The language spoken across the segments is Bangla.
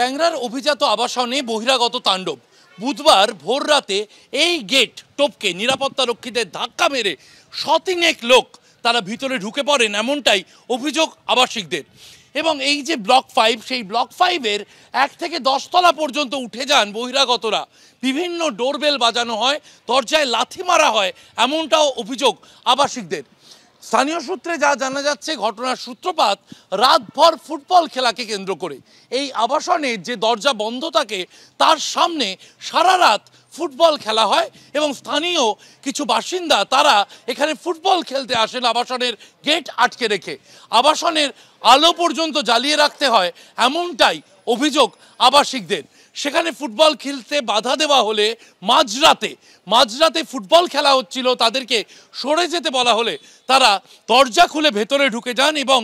ট্যাংরার অভিজাত আবাসনে বহিরাগত তাণ্ডব। বুধবার ভোর রাতে এই গেট টপকে নিরাপত্তা রক্ষীদের ধাক্কা মেরে শতিনেক লোক তারা ভিতরে ঢুকে পড়েন, এমনটাই অভিযোগ আবাসিকদের। এবং এই যে ব্লক 5, সেই ব্লক 5-এর 1 থেকে 10 তলা পর্যন্ত উঠে যান বহিরাগতরা। বিভিন্ন ডোরবেল বাজানো হয়, দরজায় লাথি মারা হয়, এমনটাও অভিযোগ আবাসিকদের। স্থানীয় সূত্রে যা জানা যাচ্ছে, ঘটনার সূত্রপাত রাতভর ফুটবল খেলাকে কেন্দ্র করে। এই আবাসনের যে দরজা বন্ধ থাকে তার সামনে সারা রাত ফুটবল খেলা হয় এবং স্থানীয় কিছু বাসিন্দা তারা এখানে ফুটবল খেলতে আসেন আবাসনের গেট আটকে রেখে। আবাসনের আলো পর্যন্ত জ্বালিয়ে রাখতে হয়, এমনটাই অভিযোগ আবাসিকদের। সেখানে ফুটবল খেলতে বাধা দেওয়া হলে মাঝরাতে ফুটবল খেলা হচ্ছিল, তাদেরকে সরে যেতে বলা হলে তারা দরজা খুলে ভেতরে ঢুকে যান এবং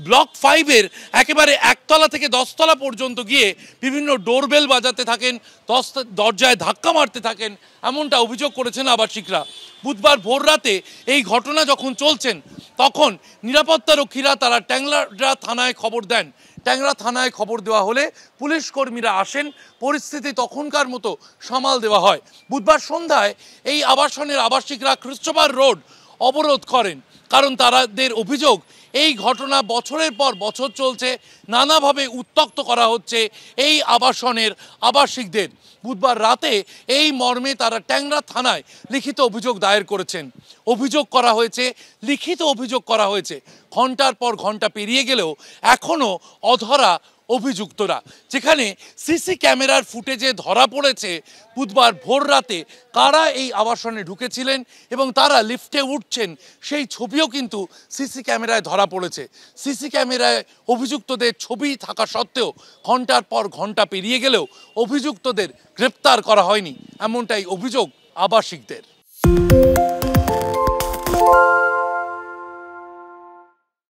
ব্লক 5-এর একেবারে 1 তলা থেকে 10 তলা পর্যন্ত গিয়ে বিভিন্ন ডোরবেল বাজাতে থাকেন, দরজায় ধাক্কা মারতে থাকেন, এমনটা অভিযোগ করেছেন আবাসিকরা। বুধবার ভোর রাতে এই ঘটনা যখন চলছেন তখন নিরাপত্তা রক্ষীরা তারা ট্যাংরা থানায় খবর দেন। ট্যাংরা থানায় খবর দেওয়া হলে পুলিশ কর্মীরা আসেন, পরিস্থিতি তখনকার মতো সামাল দেওয়া হয়। বুধবার সন্ধ্যায় এই আবাসনের আবাসিকরা খ্রিস্টবার রোড অবরোধ করেন, কারণ তাদের অভিযোগ এই ঘটনা বছরের পর বছর চলছে, নানাভাবে উত্ত্যক্ত করা হচ্ছে এই আবাসনের আবাসিকদের। বুধবার রাতে এই মর্মে তারা ট্যাংরা থানায় লিখিত অভিযোগ দায়ের করেছেন। লিখিত অভিযোগ করা হয়েছে। ঘন্টার পর ঘন্টা পেরিয়ে গেলেও এখনও অধরা অভিযুক্তরা। যেখানে সিসি ক্যামেরার ফুটেজে ধরা পড়েছে বুধবার ভোর রাতে কারা এই আবাসনে ঢুকেছিলেন এবং তারা লিফটে উঠছেন, সেই ছবিও কিন্তু সিসি ক্যামেরায় ধরা পড়েছে। সিসি ক্যামেরায় অভিযুক্তদের ছবি থাকা সত্ত্বেও ঘন্টার পর ঘন্টা পেরিয়ে গেলেও অভিযুক্তদের গ্রেপ্তার করা হয়নি, এমনটাই অভিযোগ আবাসিকদের।